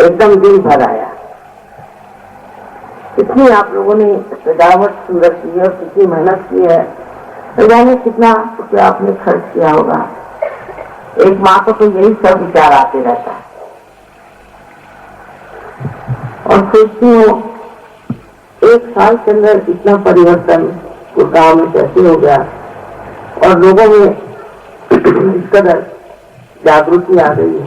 एकदम दिल भर आया। कितनी आप लोगों ने सजावट सुंदर की है और कितनी मेहनत की है, तो जाने कितना रुपया आपने खर्च किया होगा। एक माँ को तो यही सब विचार आते रहता है और सोचती हूँ एक साल के अंदर इतना परिवर्तन उस गांव में कैसे हो गया और लोगों में इस कदर जागृति आ गई है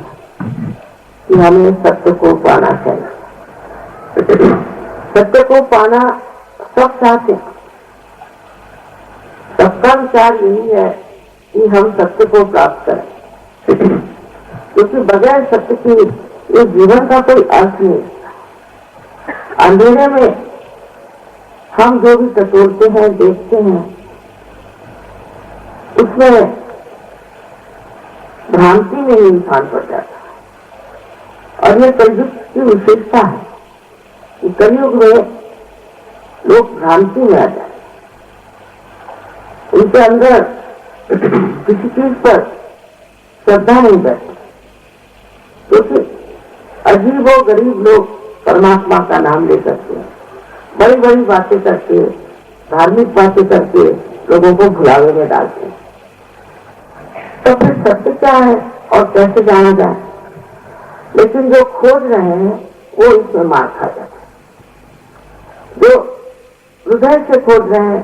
कि हमें सत्य को पाना चाहिए। सत्य को पाना सब चाहते हैं, सबका विचार यही है कि हम सत्य को प्राप्त करें, क्योंकि बगैर सत्य के ये जीवन का कोई अर्थ नहीं। अंधेरे में हम जो भी टटोलते हैं, देखते हैं, उसमें भ्रांति में ही इंसान पड़ जाता है। और ये कलयुग की विशेषता है कि कलयुग में लोग भ्रांति में आ जाए, उनके अंदर किसी चीज पर श्रद्धा नहीं बैठती, क्योंकि अजीब और गरीब लोग परमात्मा का नाम ले सकते हैं, बड़ी बड़ी बातें करके, धार्मिक बातें करके लोगों को भुलावे में डालते हैं। तो फिर सत्य क्या है और कैसे जाना जाए? लेकिन जो खोज रहे हैं वो इसमें मार खा जाते हैं। जो हृदय से खोज रहे हैं,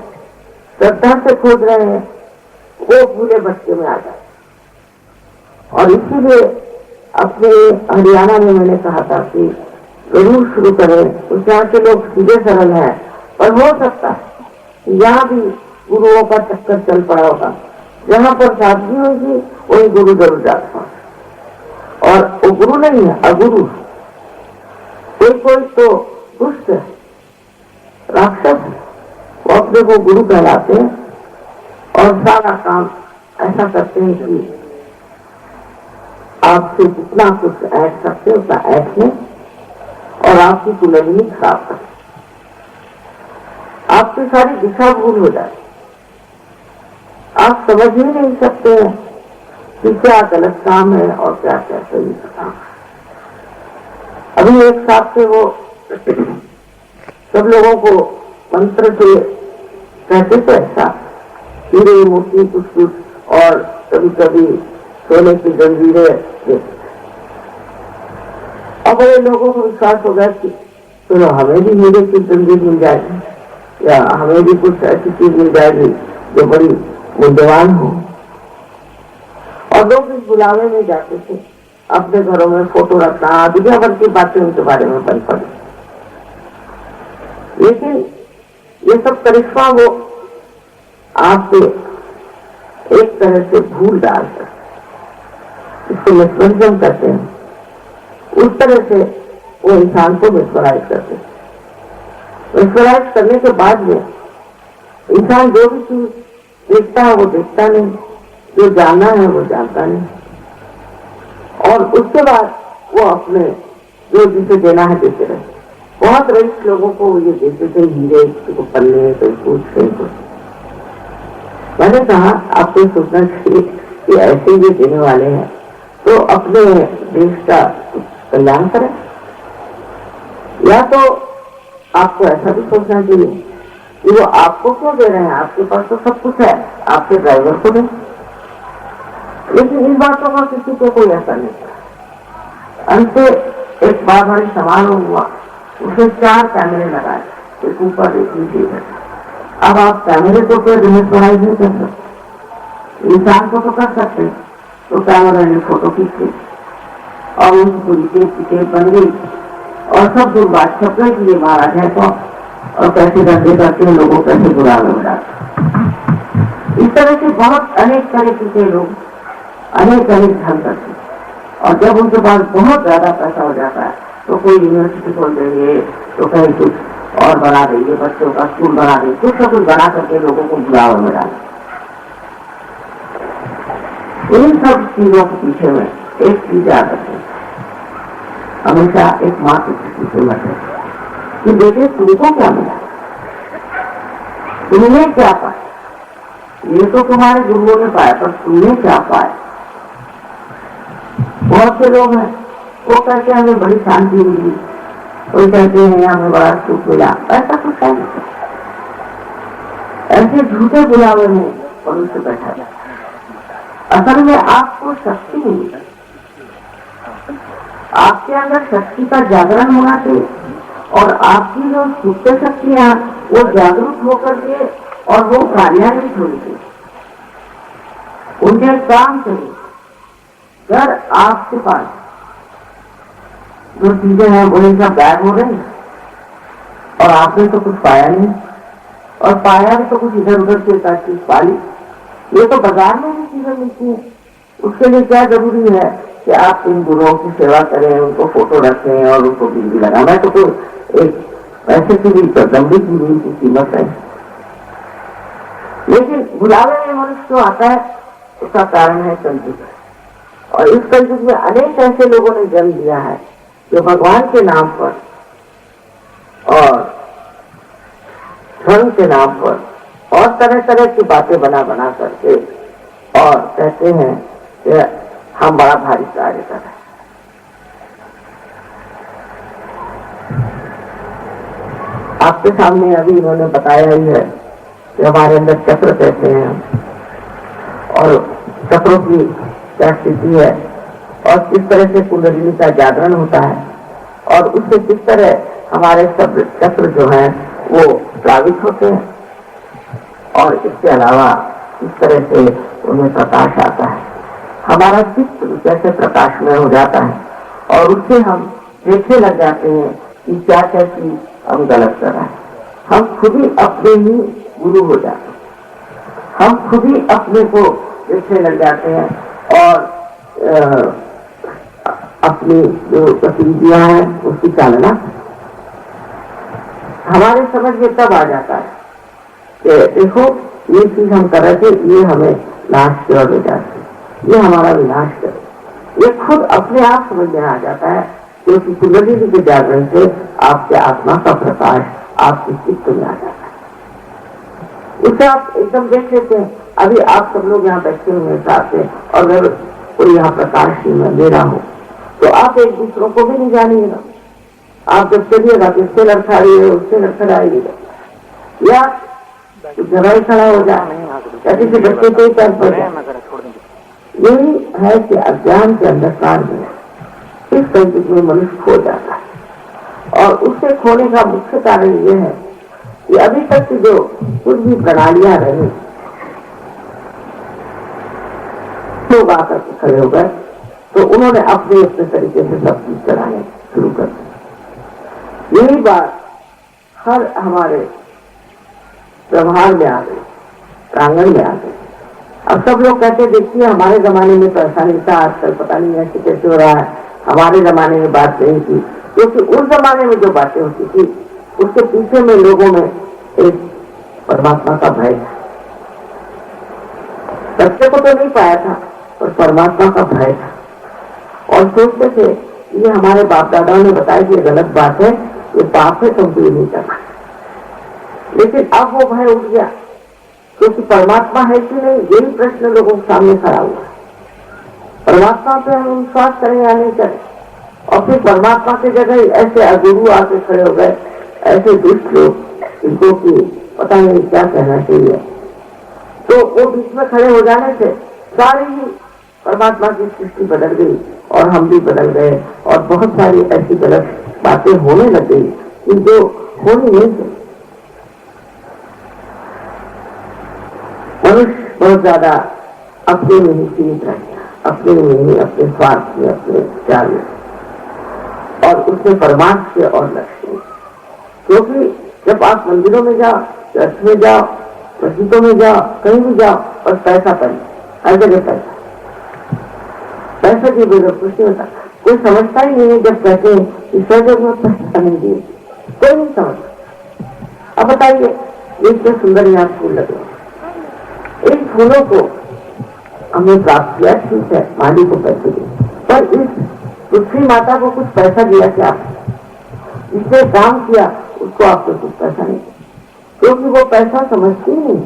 श्रद्धा से खोज रहे हैं, वो भूले भटके में आ जाते। और इसीलिए अपने हरियाणा में मैंने कहा था कि जरूर शुरू करें। उस यहाँ के लोग सीधे सरल हैं, पर हो सकता है यहाँ भी गुरुओं का चक्कर चल पड़ा होगा। जहाँ पर सादगी होगी वही गुरु जरूर जाता है। और वो गुरु नहीं है, अगुरु। कोई तो दुष्ट है, राक्षस है, वो अपने को गुरु कहलाते हैं और सारा काम ऐसा करते हैं कि आपसे जितना कुछ ऐड सकते उतना ऐड में और आपकी कुंडली खराब कर, आपकी सारी दिशा भूल हो जाए। आप समझ ही नहीं सकते हैं कि क्या गलत काम है और क्या क्या सही काम है। अभी एक साथ से वो सब लोगों को मंत्र से कहते थे ऐसा, हीरे मोती कुछ कुछ और कभी कभी सोने की जंजीरें। अब बड़े लोगों को विश्वास हो गया कि चलो हमें भी हीरे की जंजीर मिल जाएगी या हमें भी कुछ ऐसी चीज मिल जाएगी जो बड़ी मूल्यवान हो। और लोग इस बुलावे में जाते थे, अपने घरों में फोटो रखना, दुनिया भर की बातें उनके बारे में बन पड़ी। लेकिन ये सब करिश्मा वो आपसे एक तरह से भूल डालकर, इसको मिसमंजन करते हैं, उस तरह से वो इंसान को मिसमराइज करते हैं। मिसमराइज करने के बाद में इंसान जो भी चीज देखता है वो देखता नहीं, जो जानना है वो जानता नहीं, और उसके बाद वो अपने जो जिसे देना है देते रहे। बहुत रईस लोगों को ये देते थे हीरे, को पन्ने, कोई कुछ कहीं कुछ। मैंने कहा आपको सोचना चाहिए कि ऐसे ये देने वाले हैं तो अपने देश का कल्याण करें, या तो आपको ऐसा भी सोचना चाहिए कि वो आपको क्यों दे रहे हैं, आपके पास तो सब कुछ है, आपके ड्राइवर को दें। लेकिन इन बातों का किसी को कोई असर नहीं था। अंत एक बार बड़ी समारोह हुआ, उसमें 4 कैमरे लगाए, एक ऊपर एक नीचे। अब आप कैमरे को फिर मिसमराइज नहीं कर सकते, इंसान को तो कर सकते। तो कैमरा ने फोटो खींची और उस पूरी टेप बन गई और सब दूर बात छप गई कि ये महाराज है तो, और कैसे धंधे करते लोगों कैसे बुरा में डालते। इस तरह से बहुत अनेक तरीके के लोग अनेक ढंग करते। और जब उनके पास बहुत ज्यादा पैसा हो जाता है तो कोई यूनिवर्सिटी खोल देंगे, तो कहीं कुछ और बना देंगे, बच्चों का स्कूल बना देंगे, कुछ ना कुछ बना करके लोगों को बुलावा में डालेंगे। इन सब चीजों के पीछे में एक चीज याद रखें, हमेशा एक माँ के पीछे मत रखें कि बेटे तुमको क्या मिला, तुमने क्या पाया। ये तो तुम्हारे गुरुओं ने पाया, पर तुमने क्या पाया। बहुत से लोग हैं वो कहते हमें बड़ी शांति मिली, कोई कहते हैं हमें बड़ा सुख मिला। ऐसा कुछ है नहीं। ऐसे झूठे बुलावे में मनुष्य बैठा है। असल में आपको शक्ति मिली, आपके अंदर शक्ति का जागरण होना चाहिए और आपकी जो सुप्त शक्तियां वो जागरूक होकर के और वो कार्यान्वित होनी चाहिए, उनके काम चाहिए। अगर आपके पास जो चीजें हैं वो सब गायब हो रही और आपने तो कुछ पाया नहीं, और पाया भी तो कुछ इधर उधर से चीज पाली। ये तो बाजार में भी चीजें मिलती है, उसके लिए क्या जरूरी है कि आप इन गुरुओं की सेवा करें, उनको फोटो रखें और उनको बिजली लगाना। तो कोई एक पैसे की भी लंबी की कीमत है, लेकिन बुलावे में मनुष्य जो आता है उसका कारण है कलयुग। और इस कलयुग में अनेक ऐसे लोगों ने जन्म दिया है जो भगवान के नाम पर और धर्म के नाम पर और तरह तरह की बातें बना बना करके और कहते हैं कि हम बड़ा भारी कार्य कर रहे हैं। आपके सामने अभी इन्होंने बताया ही है कि हमारे अंदर चक्र कहते हैं और चक्रों की क्या स्थिति है और किस तरह से कुंडलिनी का जागरण होता है और उससे किस तरह हमारे सब चक्र जो हैं वो प्लावित होते हैं और इसके अलावा किस तरह से उन्हें प्रकाश आता है। हमारा चित्त जैसे प्रकाशमय हो जाता है और उससे हम देखने लग जाते हैं कि क्या क्या चीज हम गलत कर रहे हैं। हम खुद ही अपने ही गुरु हो जाते हैं, हम खुद ही अपने को देखने लग जाते हैं और अपनी जो गतिविधियां हैं उसकी चालना हमारे समझ में तब आ जाता है कि देखो ये चीज हम कर रहे थे, ये हमें नाश की ओर ले जाती है, ये हमारा विनाश करे। ये खुद अपने आप समझ में आ जाता है क्योंकि कुंडलिनी के जागरण से आपके आत्मा का प्रकाश आपके चित्त में आ जाता है। उसे आप एकदम देख लेते हैं। अभी आप सब लोग यहाँ बैठे हुए साथ में और अगर कोई यहाँ प्रकाश में अंधेरा हो तो आप एक दूसरों को भी नहीं जानिएगा। आप जब चलिएगा तो इससे लड़खड़ाई है, उससे लड़खड़ाइएगा या जगह खड़ा हो जाए, कैसे से बच्चे को ही पैर पड़ जाए। यही है कि अज्ञान के अंधकार में इस कलयुग में मनुष्य खो जाता है और उससे खोने का मुख्य कारण ये है कि अभी तक की जो कुछ भी प्रणालियां रही लोग आकर के खड़े हो गए तो उन्होंने अपने अपने तरीके से सब चीज कराने शुरू कर दी। यही बात हर हमारे व्यवहार में आ गई, प्रांगण में आ गई। अब सब लोग कहते देखिए हमारे जमाने में पैसा नहीं था, आजकल पता नहीं ऐसे कैसे हो रहा है, हमारे जमाने में बात नहीं थी। क्योंकि उस जमाने में जो बातें होती थी उसके पीछे में लोगों में एक परमात्मा का भय था। सत्य को तो नहीं पाया था पर परमात्मा का भय था और सोचते थे ये हमारे बाप दादाओं ने बताया कि ये गलत बात है, ये पाप है, तुमको ये नहीं करना। लेकिन अब वो भय उठ गया क्योंकि परमात्मा है कि नहीं यही प्रश्न लोगों के सामने खड़ा हुआ। परमात्मा पे हम विश्वास करें या नहीं करें। और फिर परमात्मा की जगह ऐसे अगुरु आके खड़े हो गए, ऐसे दुष्ट लोग इनको की पता नहीं क्या कहना चाहिए। तो वो बीच में खड़े हो जाने से सारी ही परमात्मा की सृष्टि बदल गई और हम भी बदल गए और बहुत सारी ऐसी गलत बातें होने लग गई कि जो होनी नहीं थी। मनुष्य बहुत ज्यादा अपने में ही सीमित रह गया, अपने में ही, अपने स्वार्थ में, अपने विचार में और उससे परमार्थ से और लक्ष्य। क्योंकि जब आप मंदिरों में जाओ, चर्च में जाओ, मस्जिदों में जाओ, कहीं भी जाओ और पैसा पाइए, हर जगह पैसा। पैसा की जरूरत कुछ नहीं होता। कोई समझता ही नहीं है जब कहते हैं कि स्वर्ग में पैसा नहीं दिए, कोई नहीं समझता। अब बताइए ये क्या सुंदर यहाँ फूल लगे, इन फूलों को हमने प्राप्त किया, ठीक है, माली को पैसे दिए, पर इस पृथ्वी माता को कुछ पैसा दिया क्या? जिसने काम किया उसको आपको कुछ पैसा नहीं, क्योंकि वो पैसा समझती नहीं,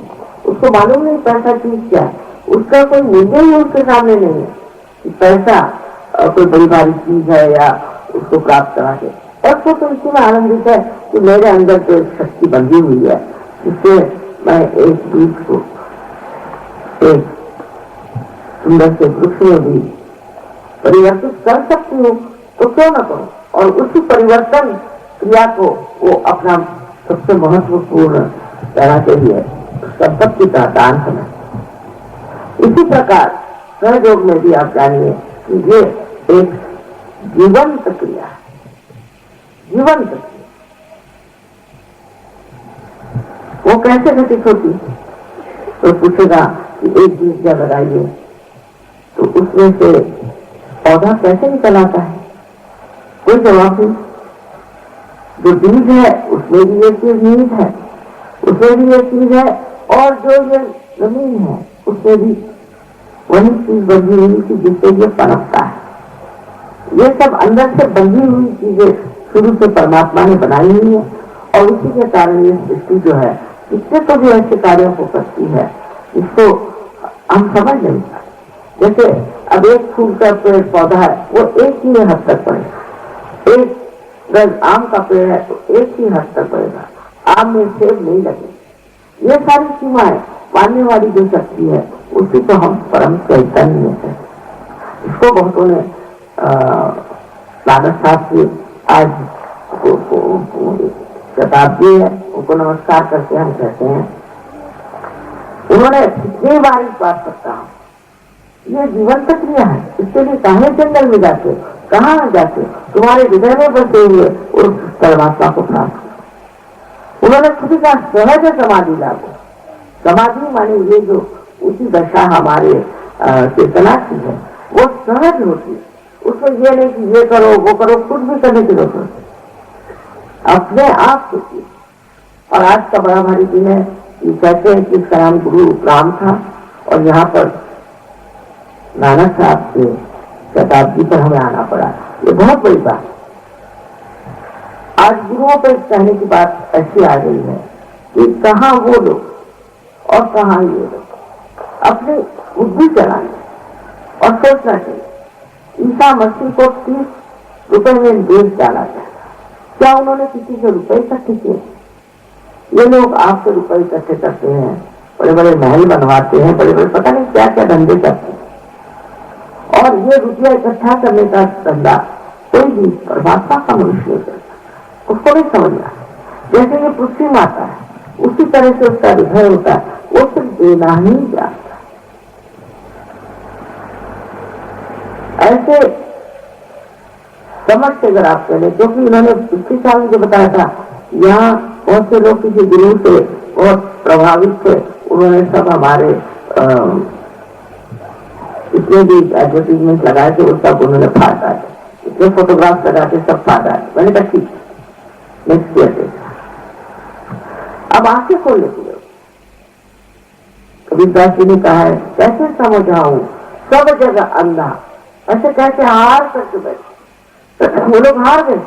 उसको मालूम नहीं पैसा चीज क्या है, उसका कोई मूल्य ही उसके सामने नहीं है कि पैसा कोई बड़ी भारी चीज है या उसको प्राप्त करा के, और वो तो इसी में आनंदित है कि मेरे अंदर जो शक्ति बंधी हुई है जिससे मैं एक बीज को एक सुंदर से वृक्ष में भी परिवर्तित कर सकती हूँ, तो क्यों न करूं। और उसी परिवर्तन क्रिया को वो अपना सबसे महत्वपूर्ण कहना चाहिए, संपत्ति का दान करना। इसी प्रकार सहयोग में भी आप जानिए कि ये एक जीवंत क्रिया है, जीवंत क्रिया। वो कैसे घटित होती? तो पूछेगा कि एक बीज जब लगाइए तो उसमें से पौधा कैसे निकल आता है? कोई जवाब नहीं। जो बीज है उसमें भी ये चीज नींद है, उसमें भी ये चीज है, और जो ये जमीन है उसमें भी वही चीज बंधी हुई थी जिससे ये पनपता है। ये सब अंदर से बंधी हुई चीजें शुरू से परमात्मा ने बनाई हुई है, और उसी के कारण ये सृष्टि जो है इससे तो भी ऐसे कार्यों को करती है इसको हम समझ नहीं पाते। जैसे अब एक फूल का पेड़ पौधा है वो एक ही हद तक पड़ेगा, एक गज आम का पेड़ है तो एक ही हद तक पड़ेगा, आम में सेब नहीं लगेगा। ये सारी सीमाएं मानने वाली जो शक्ति है उसी को हम परम चैतन्य कहते हैं। इसको बहुतों ने नानक साहब की आज शताब्दी है, उनको नमस्कार करके हम कहते हैं। उन्होंने कितनी बार इस बात पर कहा, ये जीवंत क्रिया है, इसके लिए कहाँ जंगल में जाते, कहाँ जाते, तुम्हारे हृदय में बसे हुए उस परमात्मा को प्राप्त करो। उन्होंने खुद का सहज समाधि लागू, समाधि माने ये जो उसी दशा हमारे चेतना की है वो सहज होती है, उसमें ये नहीं कि ये करो वो करो, कुछ भी करने की जरूरत नहीं, अपने आप होती है। और आज का बड़ा भारी दिन है कि कहते हैं कि इसका नाम गुरु राम था, और यहाँ पर नानक साहब के शताब्दी पर हमें आना पड़ा। ये बहुत बड़ी बात। आज गुरुओं पर कहने की बात ऐसी आ गई है कि कहाँ वो लोग और कहाँ ये लोग अपनी बुद्धि चलाने और सोचना चाहिए। ईसा मसीह को 30 रुपए में बेच डाला गया, क्या उन्होंने किसी से रुपए इकट्ठे किए? ये लोग आपसे रुपए इकट्ठे करते हैं, बड़े बड़े महल बनवाते हैं, बड़े बड़े पता नहीं क्या क्या धंधे करते हैं, और ये रुपया इकट्ठा करने का धंधा कोई भी परमात्मा का मनुष्य नहीं करता, उसको नहीं समझना। जैसे ये पृथ्वी माता है उसी तरह से उसका हृदय होता है, वो सिर्फ देना ही जानता है। ऐसे समझ से अगर आप करें, क्योंकि उन्होंने पिछले साल मुझे बताया था यहाँ बहुत से लोग किसी गुरु से बहुत प्रभावित थे, उन्होंने सब हमारे इतने भी एडवर्टीजमेंट लगाए थे वो सब उन्होंने फाड़ डाले, इतने फोटोग्राफ लगा के सब फाड़ डाले। मैंने कहा ठीक नेक्स्ट ईयर देखा। अब आंखें खोल लेती है। कबीरदास जी ने कहा है कैसे समझाऊं सब जगह अंधा, ऐसे कैसे हार करके बैठे। वो लोग हार गए।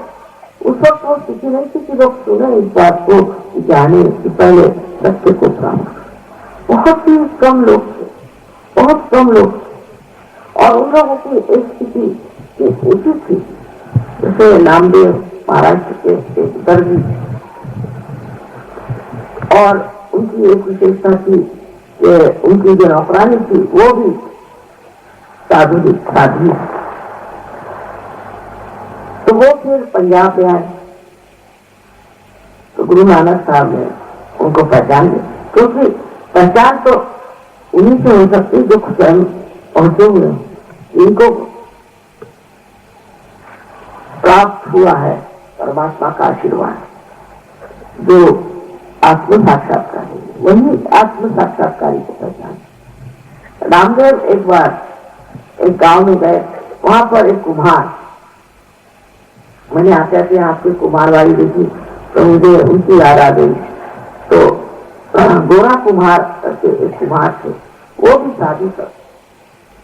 उस वक्त वो स्थिति नहीं थी कि लोग सुने इस बात को, जाने कि पहले सत्य को प्राप्त। बहुत ही कम लोग थे, बहुत कम लोग, और उन लोगों की एक स्थिति उचित थी। जैसे नामदेव महाराष्ट्र के एक दर्जी, और उनकी एक विशेषता थी कि उनकी जो नौकरानी थी वो भी साधु साध्वी। तो वो फिर पंजाब में आए, तो गुरु नानक साहब ने उनको पहचान लिया, क्योंकि पहचान तो उन्हीं से हो सकती जो स्वयं पहुंचे हुए, इनको प्राप्त हुआ है परमात्मा का आशीर्वाद, जो आत्म साक्षात्कारी, वही आत्म साक्षात्कारी को पहचान। रामदेव एक बार एक गांव में गए, वहां पर एक कुम्हार, मैंने आते आते आपकी कुम्हारवाड़ी देखी तो मुझे उनकी याद आ गई। तो गोरा कुम्हार करके एक कुम्हार थे, वो भी शादी कर।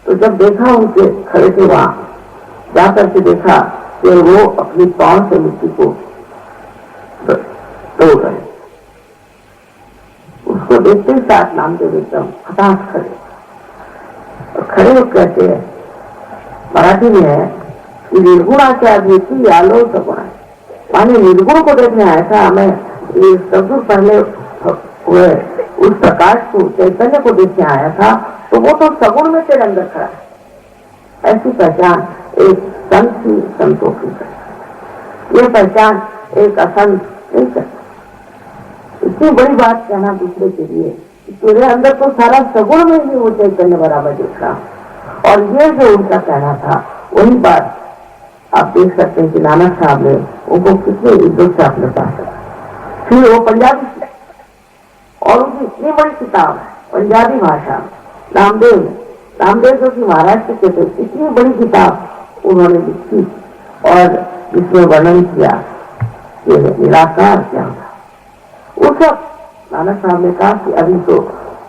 तो जब देखा उनके खड़े थे वहां, जाकर के देखा कि वो अपनी पांव से मिट्टी को तोड़ रहे। उसको देखते ही साथ नामदेव एकदम हताश खड़े, और खड़े हो कहते हैं मराठी में है कि निर्गुणाच्या भीती आलो सगुणा, माने निर्गुण को देखने आया था। हमें ये सदगुरु पहले हुए उस प्रकाश को, चैतन्य को देखने आया था, तो वो तो सगुण में तेरे अंदर खड़ा है। ऐसी पहचान एक संत ही संतों की है। ये पहचान एक असंत नहीं करता। इतनी बड़ी बात कहना दूसरे के लिए, तेरे अंदर तो सारा सगुण में ही वो चैतन्य बराबर दिख रहा। और ये जो उनका कहना था वही बात आप देख सकते हैं कि नानक साहब ने उनको कितनी इज्जत से अपने पास रखा। फिर वो पंजाबी और उनकी इतनी बड़ी किताब है पंजाबी भाषा, नामदेव जो कि महाराष्ट्र के थे, इतनी बड़ी किताब उन्होंने लिखी और इसमें वर्णन किया कि निराकार क्या था। उस सब नानक साहब ने कहा कि अभी तो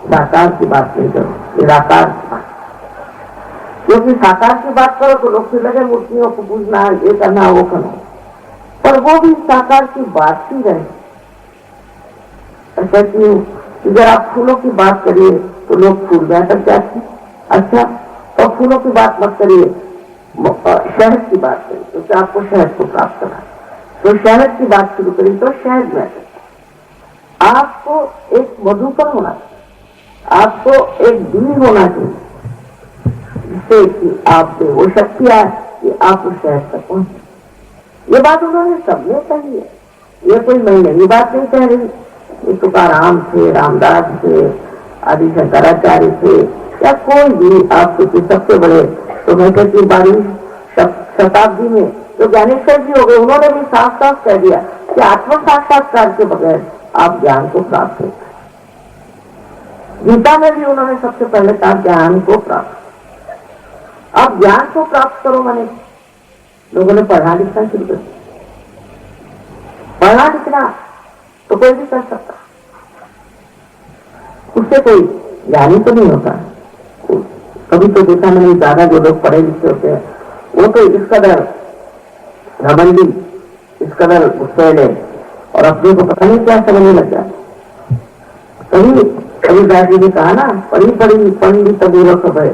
साकार की बात नहीं करो, निराकार की बात, क्योंकि साकार की बात करो तो लोग फिर लगे मूर्तियों को पूजना, ये करना वो करना, पर वो भी साकार की बात ही रहे। कहती हूँ अगर आप फूलों की बात करिए तो लोग फूल में अटक जाते हैं। अच्छा, तो फूलों की बात मत करिए, शहद की बात करिए क्योंकि आपको शहद को प्राप्त करना, तो शहद की बात शुरू करिए तो शहद में आपको एक मधुकर होना चाहिए, आपको एक बीज होना चाहिए जिससे कि आपसे वो शक्ति आए कि आप उस शहद तक पहुंचे। ये बात उन्होंने सबने कही है, ये कोई मैं नई बात नहीं कह रही। ये तुकाराम थे, रामदास थे, आदि शंकराचार्य थे, या कोई भी आपके सबसे बड़े, तो मैं कहती 12वीं शताब्दी में जो ज्ञानेश्वर जी हो गए, उन्होंने भी साफ साफ कह दिया कि आत्म साक्षात्कार के बगैर आप ज्ञान को प्राप्त नहीं कर। गीता में भी उन्होंने सबसे पहले कहा ज्ञान को प्राप्त। आप ज्ञान को प्राप्त करो, माने लोगों ने पढ़ना लिखना शुरू कर दिया। पढ़ना लिखना तो कोई भी कर सकता, उससे कोई ज्ञानी तो नहीं होता। कभी तो देखा मैंने ज्यादा जो लोग पढ़े लिखे होते हैं वो तो इस कदर घमंडी, इस कदर गुस्सैले और अपने को पता नहीं क्या समझने लग जाए। कभी कबीरदास जी ने कहा ना, पढ़ी पढ़ी पंडित मूर्ख भय,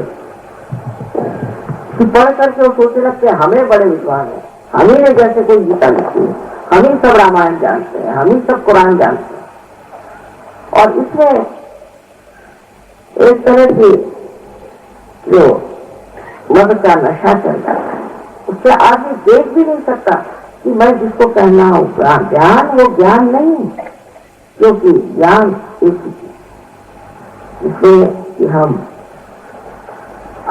पढ़ करके वो सोचने लगते हमें बड़े विद्वान है, हम ही ने जैसे कोई गीता लिखी है, हम ही सब रामायण जानते हैं, हम ही सब कुरान जानते हैं। और इसमें एक तरह की जो मद का नशा चल जाता है, उससे आदमी देख भी नहीं सकता कि मैं जिसको कहना हूं ज्ञान, वो ज्ञान नहीं, क्योंकि ज्ञान एक इसलिए कि हम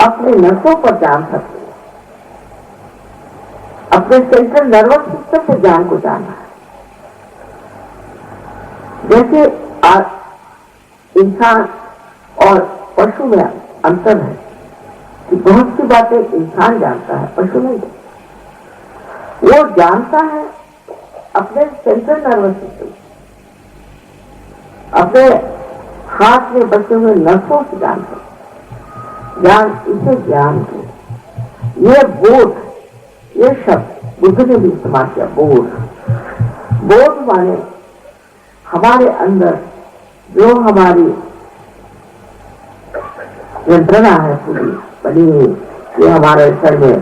अपने नसों पर जान सकते हैं, अपने सेंट्रल नर्वस सिस्टम से ज्ञान को जानना है। जैसे इंसान और पशु में अंतर है कि बहुत सी बातें इंसान जानता है, पशु नहीं। वो जानता है अपने सेंट्रल नर्वस सिस्टम, अपने हाथ में बचे हुए नसों से जानता है। ज्ञान, इसे ज्ञान को, ये बोध, ये शब्द बुद्ध ने भी इस्तेमाल किया, बोध। बोध माने हमारे अंदर जो हमारी यंत्रणा है पूरी बनी हुई, ये हमारे शरीर में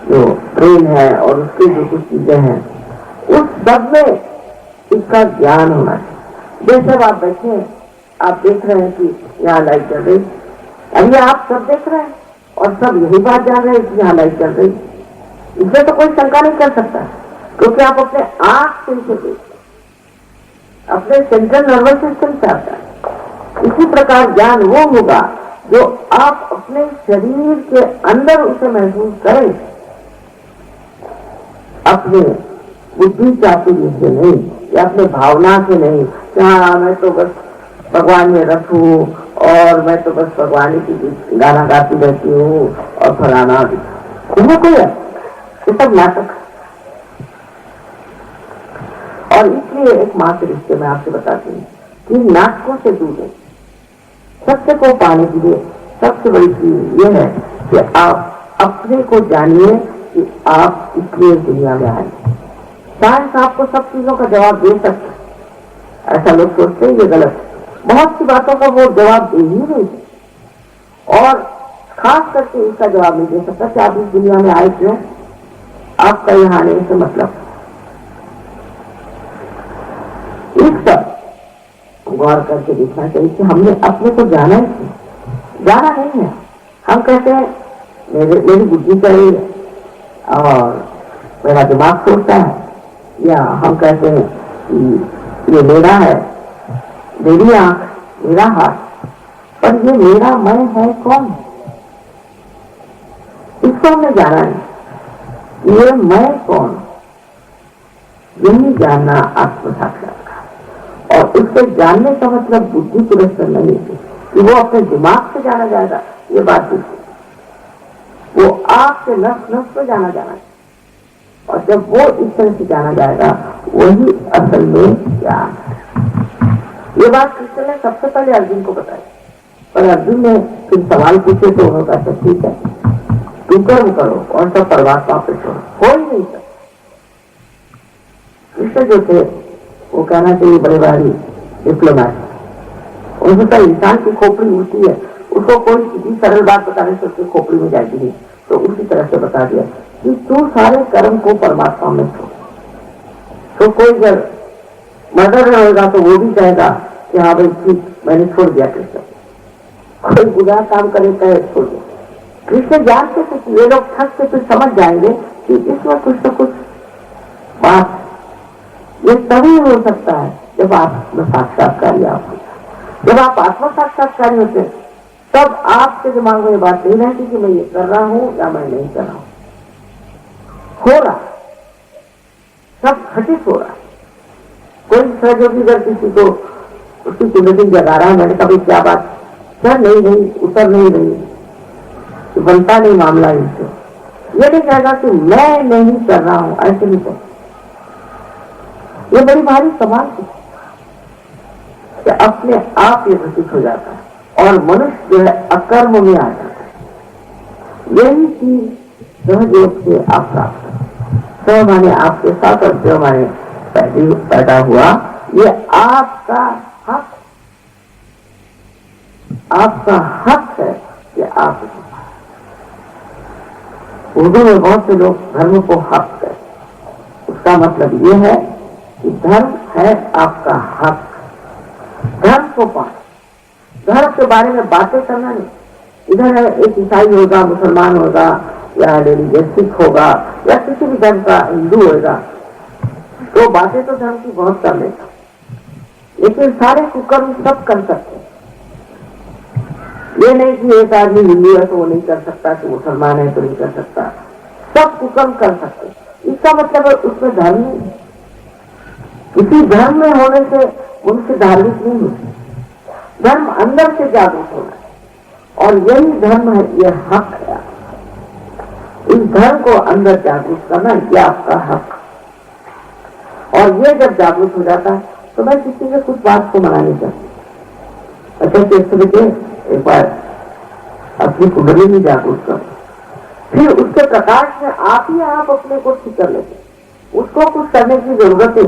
जो ब्रेन है और उसकी जो कुछ चीजें हैं, उस सब में इसका ज्ञान होना चाहिए। जैसे आप बैठे, आप देख रहे हैं कि यहाँ लाइट चल रही, अभी आप सब देख रहे हैं और सब यही बात जान रहे हैं कि यहाँ लाइट चल रही। इसमें तो कोई शंका नहीं कर सकता, क्योंकि आप अपने आंख से इसे देखते, अपने सेंट्रल नर्वस सिस्टम से आता है। इसी प्रकार ज्ञान वो होगा जो आप अपने शरीर के अंदर उसे महसूस करें, अपने बुद्धि चातुर्य से नहीं, या अपने भावना से नहीं, क्या मैं तो बस भगवान में रस हूँ और मैं तो बस भगवान की गाना गाती रहती हूँ और फलाना, इसमें कोई है, ये सब नाटक। और इसलिए एक माँ के रिश्ते में आपसे बताती हूँ कि नाटकों से दूर है। सत्य को पाने के लिए सबसे बड़ी चीज ये है कि आप अपने को जानिए कि आप इसलिए दुनिया में आए। साइंस आपको सब चीजों का जवाब दे सकता है, ऐसा लोग सोचते हैं, ये गलत। बहुत सी बातों का वो जवाब दे ही नहीं, और खास करके इसका जवाब नहीं दे सकता कि आप इस दुनिया में आए क्यों, आपका यहाँ आने से मतलब। इस पर गौर करके देखना चाहिए कि हमने अपने को जाना ही क्यों, जाना नहीं है। हम कहते हैं मेरी बुद्धि चल रही है और मेरा दिमाग सोचता है, या हम कहते हैं कि ये मेरा है, मेरी आंख, मेरा हाथ, पर ये मेरा मैं है कौन? इसको हमने जाना है, ये मैं कौन, यही जानना आत्म साक्षात्कार। और उसके जानने का मतलब बुद्धि पुरस्कार नहीं है कि वो अपने दिमाग से जाना जाएगा, ये बात नहीं। वो आपके नस नस पे जाना है, और जब वो इस तरह से जाना जाएगा वही असल में ज्ञान है। ये बात कृष्ण ने सबसे पहले अर्जुन को बताई, पर अर्जुन ने फिर सवाल पूछे तो उन्होंने कहा ठीक है, तुम कर्म करो और सब परमात्मा पे छोड़ो, हो ही नहीं सकता। कृष्ण जो थे वो कहना चाहिए बड़े भारी डिप्लोमैट। उनका इंसान की खोपड़ी उड़ती है, उसको कोई किसी सरल बात बताने से उसकी खोपड़ी में जाती है, तो उसी तरह से बता दिया कि तू सारे कर्म को परमात्मा में छोड़। तो कोई अगर मर्डर रहेगा तो वो भी कहेगा कि हाँ भाई ठीक, मैंने छोड़ दिया कृष्ण। कोई बुरा काम करे कहे छोड़ दिया। कृष्ण जानते थे कि ये लोग थक के फिर समझ जाएंगे कि इसमें कुछ न कुछ बात, ये तभी हो सकता है जब आत्म साक्षात्कारी आप हो। जब आप आत्म साक्षात्कारी होते हैं तब आपके दिमाग में ये बात नहीं रहती कि मैं ये कर रहा हूं या मैं नहीं कर रहा हूं। हो रहा, सब घटित हो रहा। कोई सहयोगी अगर किसी को उसकी कुंडली जगा रहा है, मैंने कभी क्या बात सर नहीं उतर नहीं रही, बनता नहीं मामला इनसे, ये नहीं कहेगा कि मैं नहीं कर रहा हूं, ऐसे नहीं कर। ये बड़ी भारी सवाल है कि अपने आप ये घटित हो जाता है और मनुष्य जो है अकर्म में आ जाता है। यही चीज सहज योग से आप प्राप्त कर। सह माने आपके साथ और जो माने पैदा हुआ, ये आपका हक है कि आप उर्दू में बहुत से लोग धर्म को हक है, उसका मतलब ये है कि धर्म है आपका हक। धर्म को पाना, धर्म के बारे में बातें करना नहीं। इधर एक ईसाई होगा, मुसलमान होगा, या रिलीजियस सिख होगा, या किसी भी धर्म का हिंदू होगा, तो बातें तो धर्म की बहुत कर लेता, लेकिन सारे कुकर्म सब कर सकते। ये नहीं कि एक आदमी हिंदू है तो वो नहीं कर सकता, कि मुसलमान है तो नहीं कर सकता, सब कुकर्म कर सकते। इसका मतलब है उसमें धर्म नहीं। किसी धर्म में होने से उनसे धार्मिक नहीं होती। धर्म अंदर से जागरूक होना है और यही धर्म है, यह हक है। इस धर्म को अंदर जागरूक करना यह आपका हक। और ये जब जागरूक हो जाता है तो मैं किसी से कुछ बात को मना नहीं करती। अच्छा देखिए, एक बार अपनी कुंडली में जागरूक करो, फिर उसके प्रकाश में आप ही आप अपने को ठीक कर लेते। उसको कुछ करने की जरूरत है।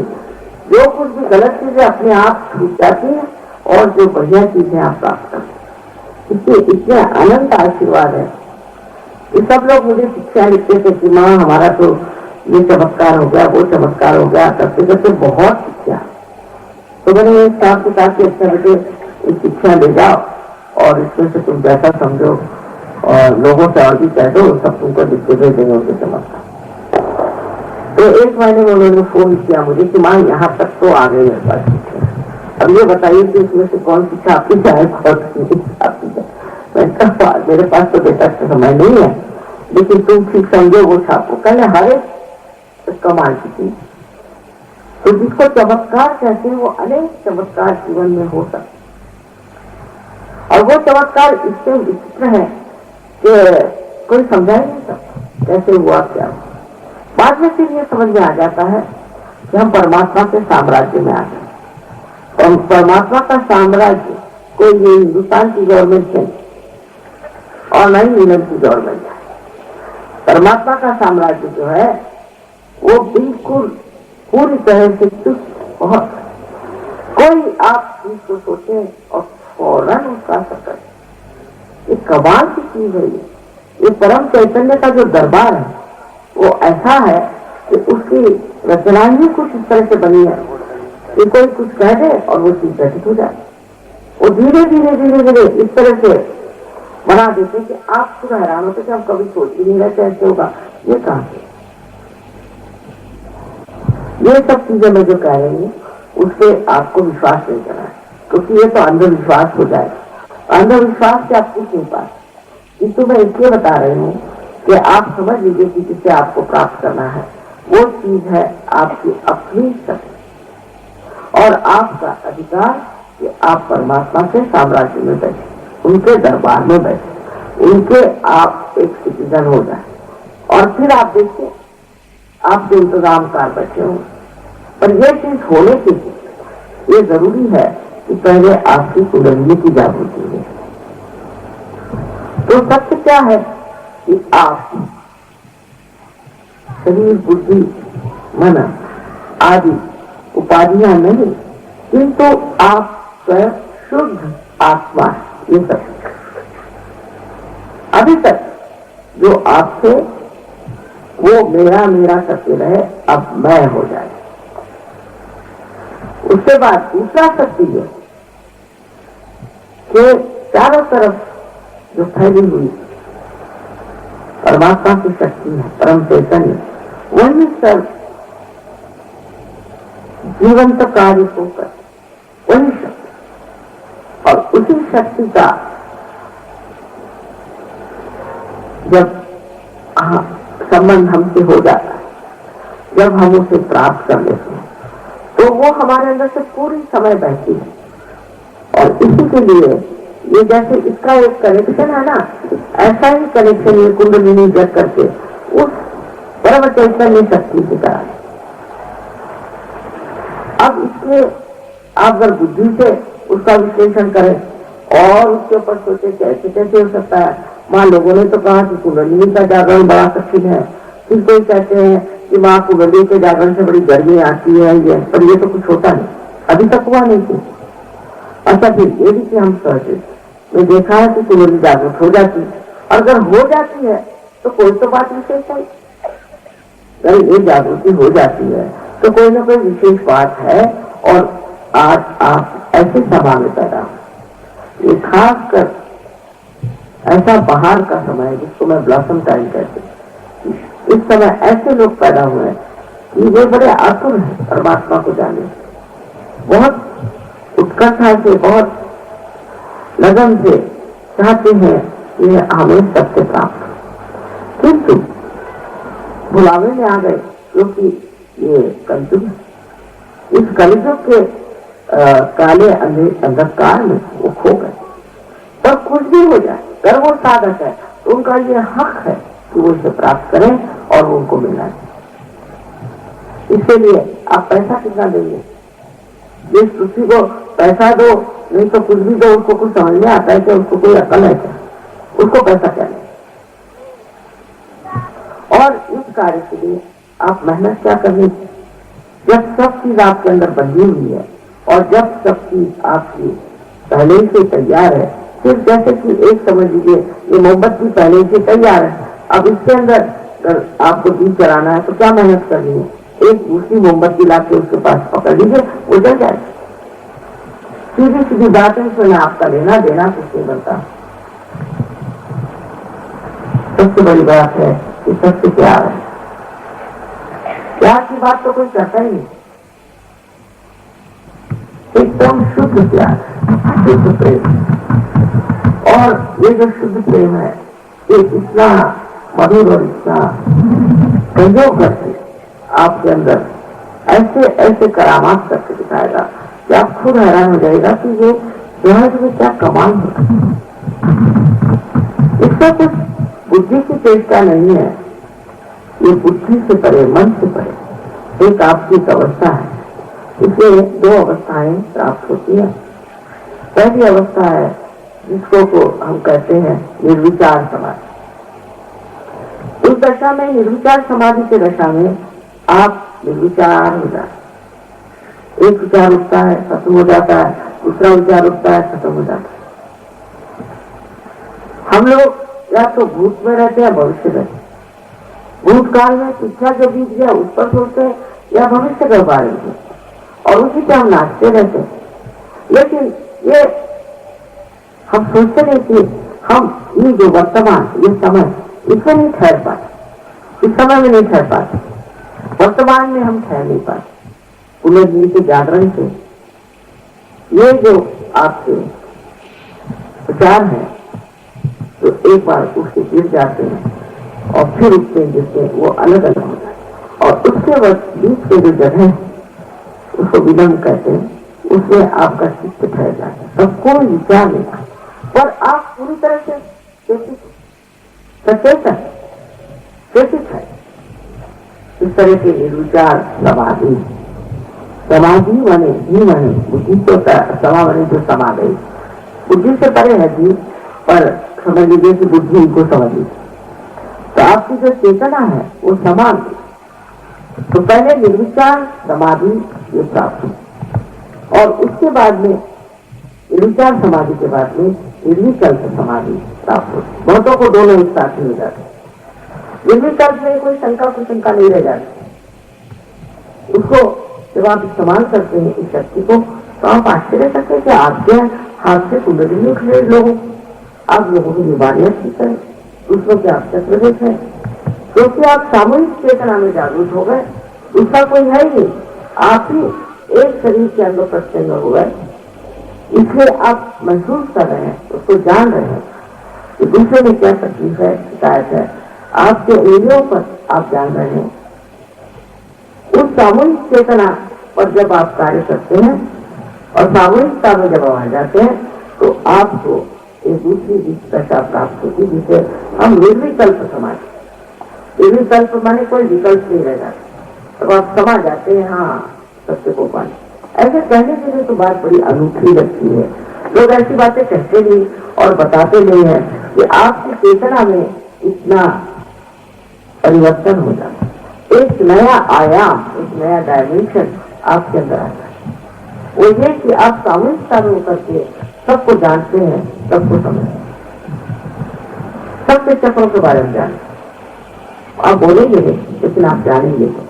जो कुछ भी गलत चीजें अपने आप छूट जाती है और जो बढ़िया चीजें आप प्राप्त करते। इसलिए इतने अनंत आशीर्वाद है। ये सब लोग मुझे शिक्षा लिखते थे कि माँ हमारा तो ये चमत्कार हो गया, वो चमत्कार हो गया, करते करते बहुत शिक्षा। तो मैंने एक साथ के साथ अच्छा बेटे शिक्षा ले जाओ और इसमें से तुम जैसा समझो और लोगों से और भी कह दो, सब तुमको लिखते भेज देंगे उनके चमत्कार। तो एक महीने में उन्होंने फोन किया मुझे कि माँ यहाँ तक तो आ गई मेरे पास। अब ये बताइए कि इसमें से कौन सी छापी जाए, कौन सी छापी जाए। मैं कहा मेरे पास तो बेटा समय नहीं है, लेकिन तुम ठीक समझो वो छापो। कहने हर एक कमाल की चीज, तो जिसको चमत्कार कहते हैं वो अनेक चमत्कार जीवन में हो सकते। और वो चमत्कार इससे विचित्र है कि कोई समझा ही नहीं सकता कैसे हुआ क्या। बाद में फिर ये समझ में आ जाता है कि हम परमात्मा के साम्राज्य में आ गए। और परमात्मा का साम्राज्य कोई ये हिंदुस्तान की गवर्नमेंट नहीं और न ही इंग्लैंड की गवर्नमेंट है। परमात्मा का साम्राज्य जो है वो बिल्कुल पूरी तरह से चुस्त। बहुत कोई आप चीज को सोचे और फौरन उसका असर करे। कमाल की चीज है ये परम चैतन्य का जो दरबार है वो ऐसा है कि उसकी रचना ही कुछ इस तरह से बनी है कि कोई कुछ कह दे और वो चीज घटित हो जाए। वो धीरे धीरे धीरे धीरे इस तरह से बना देते कि आप खुद हैरान होते कि हम कभी सोच ही नहीं रहे कैसे होगा ये कहां से। ये सब चीजें मैं जो कह रही हूँ उससे आपको विश्वास नहीं करना है, क्योंकि ये तो अंधविश्वास हो जाए। अंधविश्वास से आप कुछ नहीं पाए, किंतु मैं इसलिए बता रही हूँ कि आप समझ लीजिए कि जिसे आपको प्राप्त करना है वो चीज है आपकी अपनी शक्ति और आपका अधिकार कि आप परमात्मा के साम्राज्य में बैठे, उनके दरबार में बैठे, उनके आप एक सिटीजन हो जाए और फिर आप देखिए आपके इंतजाम कार बैठे हों। पर यह चीज होने के लिए ये जरूरी है कि पहले आपकी कुंडली की जागृति हो। तो सत्य क्या है कि आप शरीर बुद्धि मन आदि उपाधियां नहीं, किंतु आप स्वयं शुद्ध आत्मा। ये सब अभी तक जो आपसे वो मेरा मेरा करते रहे, अब मैं हो जाए। उसके बाद दूसरा शक्ति है कि चारों तरफ जो फैली हुई परमात्मा की शक्ति है, परम चैतन्य, वही सब जीवंत कार्य होकर वही शक्ति और उसी शक्ति का जब संबंध हमसे हो जाता है, जब हम उसे प्राप्त कर लेते हैं तो वो हमारे अंदर से पूरी समय बहती है। और इसी के लिए ये जैसे इसका एक कनेक्शन है ना, ऐसा ही कनेक्शन ये कुंडलिनी जग करके उस परम चैतन्य शक्ति की तरह। अब इसमें आप अगर बुद्धि से उसका विश्लेषण करें और उसके ऊपर सोचे कैसे कैसे हो सकता है। मां लोगों ने तो कहा कि कुंडलिनी का जागरण बड़ा कठिन है, फिर कोई कहते हैं कि मां कुंडली के जागरण से बड़ी गर्मी आती है, ये पर ये तो कुछ होता नहीं, अभी तक हुआ नहीं थी। अच्छा फिर ये भी कि हम सहजे मैं देखा है कि कुंडली जागृत हो जाती है, और अगर हो जाती है तो कोई तो बात विशेष है। अगर ये जागृति हो जाती है तो कोई ना कोई विशेष बात है। और आज आप ऐसे सभा में पैदा हो, ये खास कर ऐसा बाहर का समय है जिसको मैं ब्लॉसम टाइम कहती हूँ। इस समय ऐसे लोग पैदा हुए हैं कि वे बड़े आतुर हैं परमात्मा को जाने, बहुत उत्कंठा से, बहुत लगन से चाहते हैं कि हमें सत्य प्राप्त हो, किंतु बुलावे में आ गए क्योंकि ये कलयुग है। इस कलयुग के काले अंधकार में वो खो गए। तब कुछ भी हो जाए, अगर वो साधक है तो उनका ये हक है कि वो इसे प्राप्त करें और वो उनको मिलना चाहिए। इसके लिए आप पैसा कितना देंगे? जिस पृथ्वी को पैसा दो, नहीं तो कुछ भी दो, उसको कुछ समझ में आता है कि उसको कोई अकल है क्या? उसको पैसा क्या नहीं। और इस कार्य के लिए आप मेहनत क्या करनी? जब सब चीज आपके अंदर बंधी हुई है और जब सब चीज आपकी पहले से तैयार है, फिर जैसे कि एक समझ लीजिए ये मोमबत्ती पहले से तैयार है, अब इसके अंदर अगर आपको दीप जलाना है तो क्या मेहनत करनी है? एक दूसरी मोमबत्ती ला के उसके पास पकड़ लीजिए, वो जल जाए। सीधी सीधी बात है, इसमें आपका लेना देना कुछ नहीं बनता। सबसे बड़ी बात है कि सबसे प्यार है। प्यार की बात तो कोई करता ही नहीं, एकदम शुद्ध प्यार, शुद्ध प्रेम। और ये जो शुद्ध प्रेम है ये इतना मधुर और इतना संयोग करके आपके अंदर ऐसे ऐसे करामात करके दिखाएगा कि आप खुद हैरान हो जाएगा कि ये जहाज में क्या कमाल है। इसका कुछ बुद्धि की चेष्टा नहीं है, ये बुद्धि से परे, मन से परे एक आपकी एक अवस्था है। इसलिए दो अवस्थाएं प्राप्त होती है। पहली अवस्था है जिसको को हम कहते हैं निर्विचार समाधि। उस दशा में, निर्विचार समाधि की दशा में आप निर्विचार हो जाते। एक विचार उठता है, खत्म हो जाता है, दूसरा विचार उठता है, खत्म हो जाता है। हम लोग या तो भूत में रहते हैं भविष्य में, भूतकाल में शिक्षा जो बीत गया उस पर सोचते हैं या भविष्य के बारे में, और उसी पे हम नाचते रहते हैं। लेकिन ये हम सोचते नहीं कि हम ये जो वर्तमान ये समय इसमें नहीं ठहर पाते, इस समय में नहीं ठहर पाते, वर्तमान में हम ठहर नहीं पाते। पुनर्जीवन के जागरण से ये जो आपके विचार है तो एक बार उससे गिर जाते हैं और फिर उठते हैं, जिससे वो अलग अलग हो जाते हैं। और उसके वक्त बीच के जो जगह है उसको विलंब कहते हैं, उसमें आपका चित्त ठहर जाता है, तब कोई विचार नहीं आता, पर आप पूरी तरह से सचेतन चेतित है। इस तरह के निर्विचार समाधि, समाधि माने जी माने बुद्धि तो समा माने जो समा गई, बुद्धि से परे है जी, पर समझ लीजिए कि बुद्धि को समझ लीजिए तो आपकी जो चेतना है वो समान। तो पहले निर्विचार समाधि ये प्राप्त हो और उसके बाद में निर्विचार समाधि के बाद में निर्विकल्प समाधि प्राप्त हो। बहुतों को दोनों एक साथ मिल जाते हैं। निर्विकल्प में कोई शंका कुशंका नहीं रह जाती, उसको जब आप इस्तेमाल करते हैं इस शक्ति को तो आप आश्चर्य करते हैं कि आपके हाथ से कुंडली नहीं उठ रहे लोगों, आप लोगों की बीमारियां ठीक करें, दूसरों के आप चक्र देखें, क्योंकि आप सामूहिक चेतना में जागरूक हो गए, दूसरा कोई है ही नहीं, आप ही एक शरीर के अंदर प्रत्यंग हो गए। इसलिए आप महसूस कर रहे हैं, उसको जान रहे हैं कि दूसरे में क्या तकलीफ है, शिकायत है, आपके इंद्रियों पर आप जान रहे हैं। उस सामूहिक चेतना पर जब आप कार्य करते हैं और सामूहिकता में जब आ जाते हैं तो आपको एक दूसरी दशा प्राप्त होती जिसे हम निर्विकल्प समाज। निर्विकल्प माने कोई विकल्प नहीं रह जाता, तब आप समझ जाते हैं हाँ सत्य को पाने। ऐसे कहने के लिए तो बात बड़ी अनूठी लगती है, लोग ऐसी बातें कहते नहीं और बताते नहीं है कि आपकी चेतना में इतना परिवर्तन हो जाता है, एक नया आयाम, एक नया डायमेंशन आपके अंदर आता है। वो ये कि आप सामूहिकता में उतर के सबको जानते हैं, सबको समझते हैं, सबके चक्रों के बारे में जानते हैं। आप बोलेंगे नहीं लेकिन आप जानेंगे तो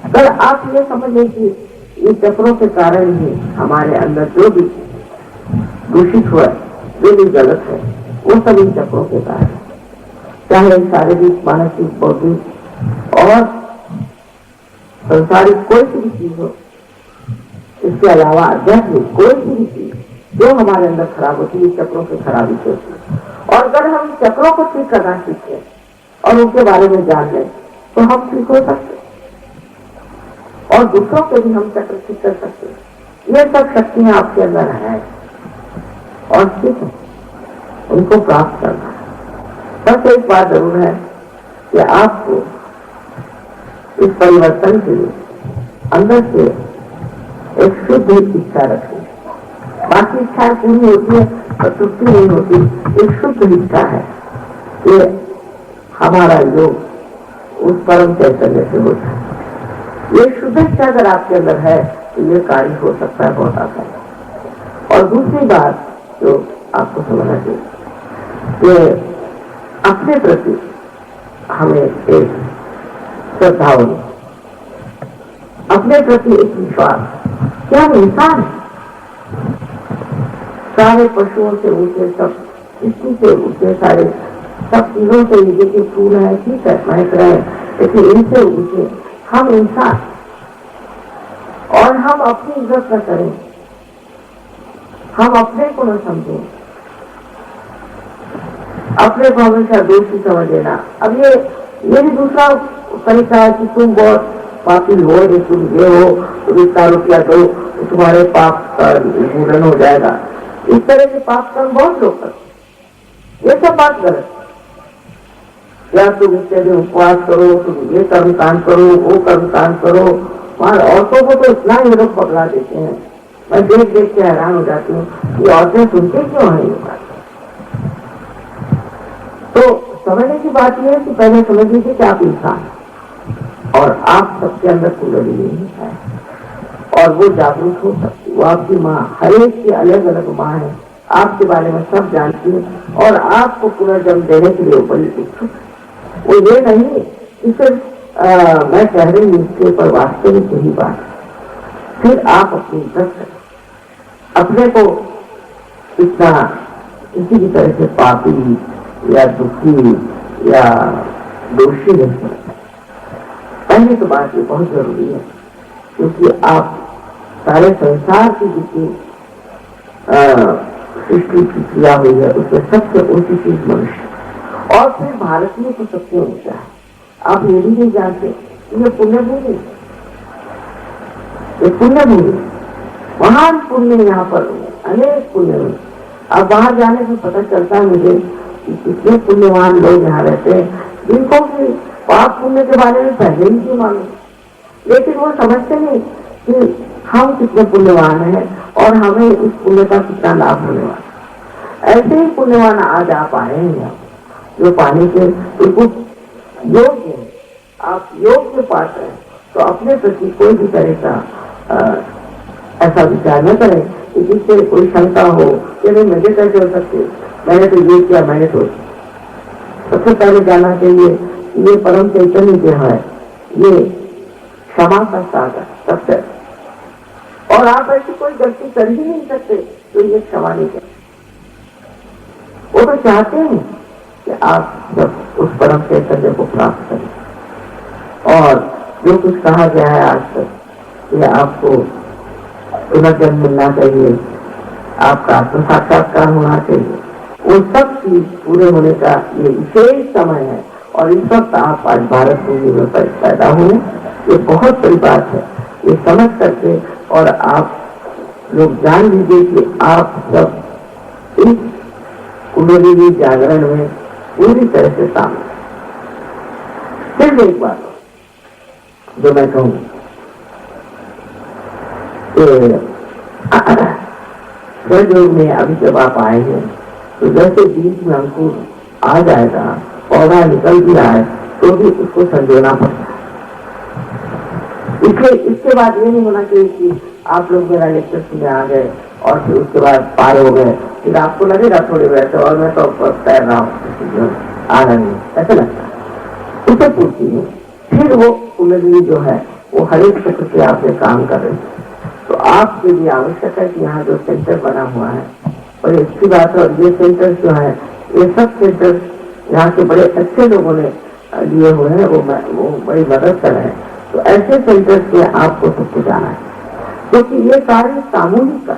अगर आप ये समझ लें कि इन चक्रों के कारण ही हमारे अंदर जो भी दूषित हुआ, जो भी गलत है, वो सब इन चक्रों के कारण, चाहे शारीरिक, मानसिक, बौद्धिक और संसारिक कोई सी भी चीज हो, इसके अलावा आध्यात्मिक कोई सी भी चीज जो हमारे अंदर खराब होती है, चक्रों की खराबी से होती है। और अगर हम चक्रों को ठीक करना सीखें और उनके बारे में जान लें तो हम ठीक हो सकते और दूसरों के भी हम चक्र ठीक कर सकते हैं। ये सब शक्तियां आपके अंदर है और ठीक है, उनको प्राप्त करना है। बस एक बात जरूर है कि आपको इस परिवर्तन के लिए अंदर से एक शुद्ध इच्छा रखनी, बाकी इच्छाएं पूरी होती है पर तृप्ति नहीं होती। एक शुद्ध इच्छा है कि हमारा योग उस परम चैतन्य से होता है। ये शुद्ध इच्छा अगर आपके अंदर है तो ये कार्य हो सकता है बहुत आसान। और दूसरी बात जो आपको समझना चाहिए कि अपने प्रति हमें एक श्रद्धा होनी, अपने प्रति एक विश्वास। क्या हम इंसान है? सारे पशुओं से ऊंचे, सब इसी से ऊंचे, सारे सब चीजों से नीचे के फूल है, ठीक है, महक रहे हैं, लेकिन इनसे ऊंचे हम इंसान। और हम अपनी इज्जत न करें, हम अपने को न समझें, अपने को हमेशा दोषी समझ लेना। अब ये भी दूसरा तरीका है कि तुम बहुत पापी हो, तुम ये हो, तुम इतना रुपया दो, तुम्हारे पाप का पूर्ण हो जाएगा। इस तरह के पाप कर्म बहुत लोग करते, ये सब बात गलत। या तुम इसके दिन उपवास करो, तुम ये कर्म कांड करो, वो कर्म कांड करो। वहां औरतों को तो इतना ही लोग पकड़ा देते हैं, मैं देख देख के हैरान हो जाती हूँ कि औरतें सुनते क्यों है ये बात। तो समझने की बात यह है कि पहले समझ लीजिए कि आप इंसान और आप सबके अंदर कुंडली नहीं है और वो जागरूक हो सकती। वो आपकी माँ, हर एक की अलग अलग माँ है, आपके बारे में सब जानती है और आपको पुनर्जन्म देने के लिए वो बड़ी इच्छुक। वो ये नहीं कि सिर्फ मैं कह रही हूँ इसके ऊपर वास्तविक यही बात। फिर आप अपनी इज्जत अपने को इतना किसी भी तरह से पापी या दुखी या दोषी नहीं करते। पहली तो बात ये बहुत जरूरी है, क्योंकि आप सारे संसार की जितनी सृष्टि की क्रिया हुई है उसमें सबसे ऊंची चीज मनुष्य, और फिर भारत में तो सबसे ऊंचा है। आप ये भी नहीं जानते ये पुण्य भूमि, ये पुण्य भूमि, महान पुण्य यहाँ पर अनेक पुण्य हुए। अब बाहर जाने से पता चलता है मुझे कि कितने पुण्यवान लोग यहाँ रहते हैं जिनको कि पाप पुण्य के बारे में पहले ही क्यों मालूम, लेकिन वो समझते नहीं कि हम कितने पुण्यवान हैं और हमें इस पुण्य का कितना लाभ होने वाला। ऐसे ही पुण्यवान आज आप आए हैं जो पाने के बिल्कुल योग्य है। आप योग्य पात्र हैं तो अपने प्रति कोई भी तरह का ऐसा विचार न करें कि जिससे कोई शंका हो कि नहीं मुझे कैसे हो सकती, मैंने तो ये किया, मैंने तो। सबसे पहले जानना चाहिए ये परम चैतन्य जो है ये क्षमा का सागर सबसे, और आप ऐसी कोई गलती कर ही नहीं सकते तो ये क्षमा नहीं कर। वो तो चाहते हैं कि आप जब उस परम चैतन्य को प्राप्त करें। और जो कुछ कहा गया है आज तक ये आपको पुनर्जन्म मिलना चाहिए, आपका आत्म साक्षात्कार होना चाहिए, वो सब चीज पूरे होने का ये विशेष समय है। और इस वक्त आप आज भारत भूमि में पैदा हुए, ये बहुत बड़ी बात है। ये समझ करके और आप लोग जान लीजिए कि आप सब इस कुंडलिनी जागरण में पूरी तरह से शामिल। सिर्फ एक बात जो मैं कहूँ, योग में अभी जब आप आए हैं तो जैसे बीज में अंकुर आ जाएगा, पौधा निकल भी रहा है तो भी उसको संजोना पड़ता है। इसलिए इसके बाद ये नहीं होना चाहिए कि आप लोग मेरा लेक्चर सुने आ गए और फिर उसके बाद पार हो गए, फिर आपको लगेगा थोड़ी वैसे और मैं तो तैर रहा हूँ आ रहा नहीं, ऐसा लगता है। उसे पूछती है फिर वो कुंडलिनी जो है वो हर एक क्षेत्र से आपसे काम कर रही है। तो आपके लिए आवश्यक है कि यहाँ जो सेंटर बना हुआ है और इसकी बात है, और ये सेंटर जो है ये सब सेंटर यहाँ के बड़े अच्छे लोगों ने लिए हुए हैं, वो बड़ी मदद कर रहे हैं। तो ऐसे सेंटर से आपको सबको जाना है, क्योंकि ये कार्य सामूहिक का,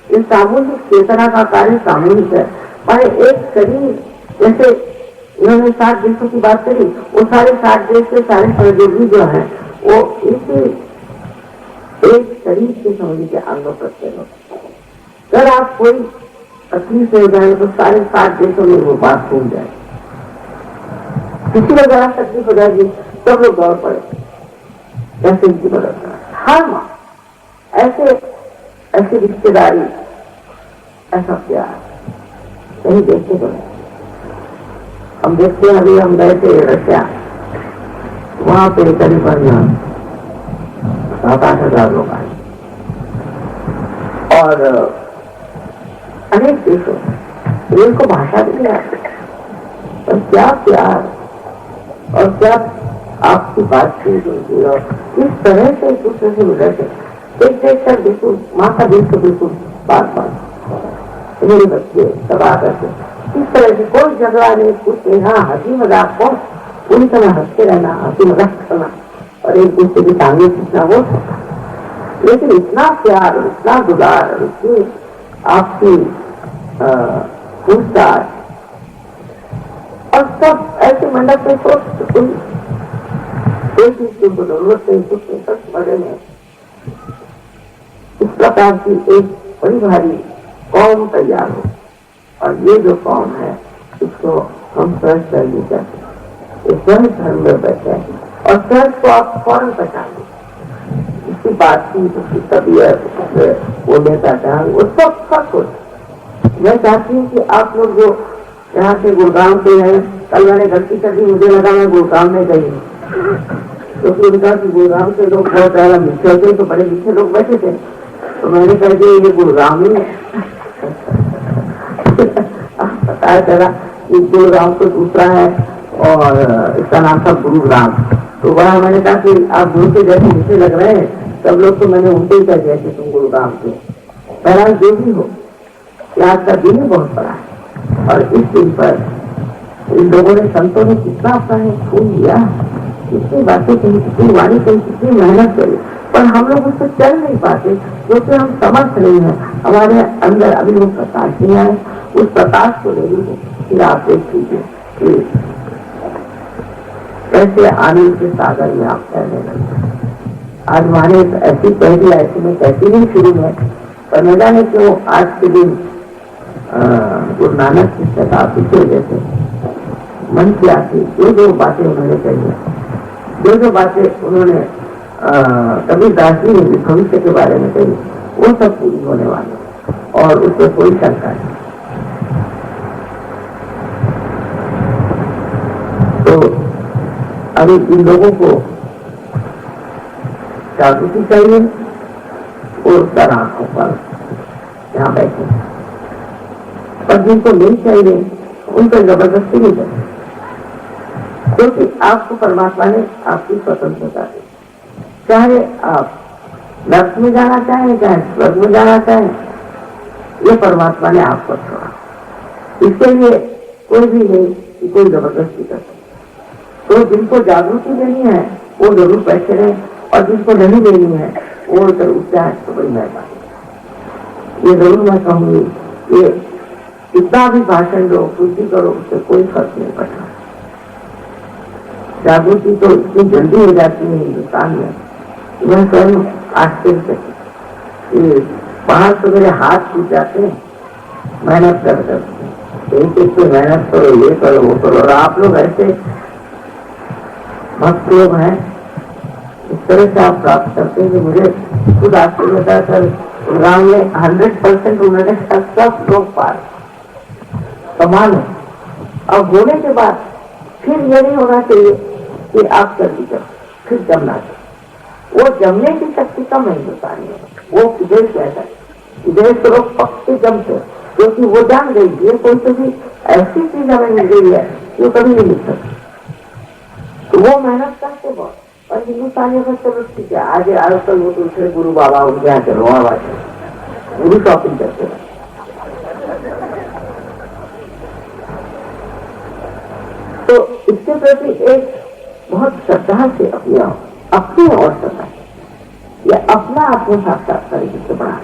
ये सामूहिक चेतना का कार्य सामूहिक है। पर एक शरीर जैसे इन्होंने 60 देशों की बात करी, वो सारे 60 देश के सारे सहयोगी जो है वो इसी एक शरीर के समझ के अंग प्रत्यय होता है। अगर आप कोई तकलीफ से हो जाए तो सारे 60 देशों में वो बात भूल जाए। किसी को जरा तकलीफ हो जाएगी सब लोग दौड़ पड़े, ऐसे इनकी मदद करें। हर माँ ऐसे रिश्तेदारी, ऐसा प्यार कहीं देखने को नहीं। हम देखते हैं, अभी हम गए थे रशिया, वहां पे करीबन 7-8 हजार लोग आए और अनेक देशों इनको भाषा भी नहीं आती, पर क्या प्यार और क्या आपकी बातचीत होती और किस तरह से एक दूसरे से मिल रहे थे। एक देश का बिल्कुल माँ का देश तो बिल्कुल बात मेरे बच्चे सब आ करके इस तरह से कोई झगड़ा नहीं, कुछ नहीं। हाँ, हंसी मजाक कौन, पूरी तरह हंसते रहना, हंसी मजाक करना और एक दूसरे की टांगे खींचना वो, लेकिन इतना प्यार, इतना दुलार, इतनी आपकी पूछताछ और सब ऐसे मंडप में सोच कोई चीज को जरूरत नहीं, कुछ नहीं, सब बड़े में इस प्रकार की एक बड़ी भारी कौम तैयार हो। और ये जो कौम है इसको हम सर्च करनी चाहते हैं। इस धर्म में बैठे हैं और सर्च को आप फौरन पहचान लीजिए, इसकी बातचीत, उसकी तबीयत, बोलने का ढंग, वो सब कुछ। मैं चाहती हूँ कि आप लोग जो यहाँ से गुड़गांव के हैं, कल मैंने गलती कर दी, मुझे लगा मैं गुड़गांव में गई क्योंकि उनका कि गुड़गांव के लोग बहुत ज्यादा मीठे होते, तो बड़े मीठे लोग बैठे थे, तो मैंने कह दिया ये गुड़गांव में बताया चला कि गुरुग्राम तो दूसरा है और इसका नाम था गुरुग्राम। तो वहाँ मैंने कहा कि आप गुरु के जैसे मुझे लग रहे हैं, सब लोग तो मैंने उनके ही कह दिया कि तुम गुरुग्राम के। पहला जो भी हो, आज का दिन ही बहुत बड़ा है और इस दिन पर इन लोगों ने, संतों ने कितना अपना खून दिया, कितनी बातें कही, कितनी वाणी कही, कितनी मेहनत करी, पर हम लोग उससे चल नहीं पाते क्योंकि हम समर्थ नहीं है। हमारे अंदर अभी वो प्रकाश नहीं आए, उस प्रकाश को ले लीजिए। फिर आप देख लीजिए कैसे आनंद के सागर में आप तैरने लगे। आज हमारे ऐसी कह दिया, ऐसी में कहती नहीं शुरू में, पर न जाने क्यों आज के दिन गुरु नानक की शताब्दी की वजह से मन की आती जो बातें उन्होंने कही, जो बातें उन्होंने कभी दासी ने भविष्य के बारे में कही, वो सब पूरी होने वाले और उससे कोई शंका नहीं। तो अभी इन लोगों को जागृति चाहिए और सर आंखों पर यहाँ बैठे, पर जिनको नहीं चाहिए उन पर जबरदस्ती नहीं करनी, क्योंकि आपको परमात्मा ने आपकी स्वतंत्रता दी। चाहे आप नर्क में जाना चाहें, चाहे स्वर्ग में जाना चाहें, ये परमात्मा ने आपको छोड़ा। इसके लिए कोई भी नहीं कि कोई जबरदस्ती कर सकता। तो जिनको जागृति देनी है वो जरूर बैठे रहे, और जिनको नहीं देनी है वो इधर उठ जाए तो बड़ी मेहरबानी। ये जरूर मैं कहूंगी, ये कितना भी भाषण दो, पूर्ति करो, उससे कोई फर्क नहीं पड़ता। जागृति तो इतनी जल्दी हो जाती है हिंदुस्तान में, मैं स्वयं आश्चर्य से बाहर तो मेरे हाथ टूट जाते हैं मेहनत कर करके, एक तो मेहनत करो, ये करो, वो करो, और आप लोग ऐसे भक्त लोग हैं, इस तरह से आप प्राप्त करते हैं कि मुझे खुद आश्चर्य होता है। सर गाँव में 100% उन्होंने सब लोग पार कमाल है। अब होने के बाद फिर ये नहीं होना चाहिए कि आप कर दीजिए, फिर जमना चाहिए। वो जमने की शक्ति कम है हिंदुस्तान में, वो विदेश ऐसा है, विदेश तो लोग पक्के जमते, क्योंकि वो जान गई ये कोई तो भी ऐसी चीज हमें मिल गई है जो कभी नहीं मिल सकती, तो वो मेहनत करते बहुत। और हिंदुस्तानियों का चलो ठीक है, आज आजकल वो दूसरे गुरु बाबा उनके यहाँ चलो, वहाँ गुरु शॉपिंग करते हैं। तो इसके प्रति एक बहुत श्रद्धा से अपनी और श्रद्धा, या अपना आत्म साक्षात्कार जिससे बढ़ा,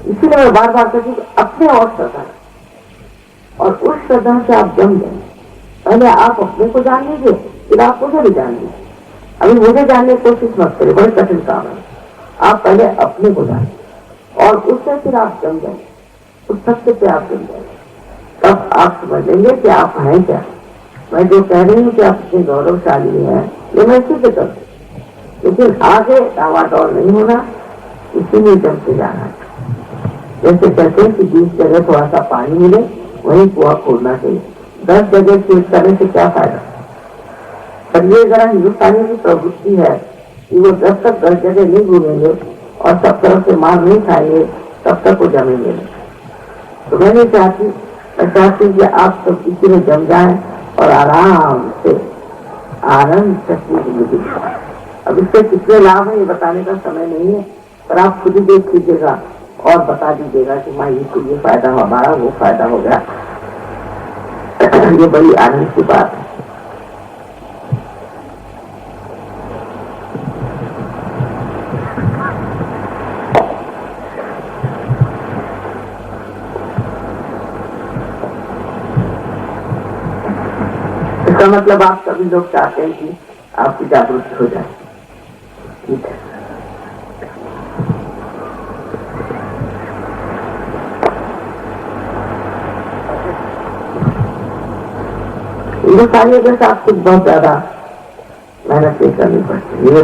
इसीलिए मैं बार बार कहती हूँ अपने और श्रद्धा, और उस श्रद्धा से आप जम जाए। पहले आप अपने को जान लीजिए, फिर आप मुझे भी जान लीजिए। अभी मुझे जानने की कोशिश मत करिए, बड़े कठिन काम है। आप पहले अपने को जानिए और उससे फिर आप जम जाए, उस सत्य पे आप जम जाए, तब आप समझ लेंगे कि आप हैं क्या। मैं जो कह रही हूँ कि आप इतने गौरवशाली हैं, ये मैं सिद्ध कर दूँ, लेकिन आगे दावादौर नहीं होना, इसीलिए जमते जाना। जैसे कहते हैं कि 20 जगह थोड़ा सा पानी मिले वही कुआं खोदना चाहिए, 10 जगह चेक करने से क्या फायदा। पर ये जरा हिंदुस्तानी की प्रवृत्ति है कि वो जब तक 10 जगह नहीं घूमेंगे और सब तरफ से मार नहीं खाएंगे तब तक वो जमेंगे। तो मैं नहीं चाहती, मैं चाहती हूँ कि आप सब किसी में जम जाए और आराम से आनंद से जिंदगी। अब इससे कितने लाभ है ये बताने का समय नहीं है, पर आप खुद ही देख लीजिएगा और बता दीजिएगा कि माँ ये फायदा हो, हमारा वो फायदा हो गया। ये बड़ी आनंद की बात है। इसका मतलब आप सभी लोग चाहते हैं कि आपकी जागृति हो जाए, ठीक है। हिंदुस्तानियों के साथ कुछ बहुत ज्यादा मेहनत नहीं करनी पड़ती, ये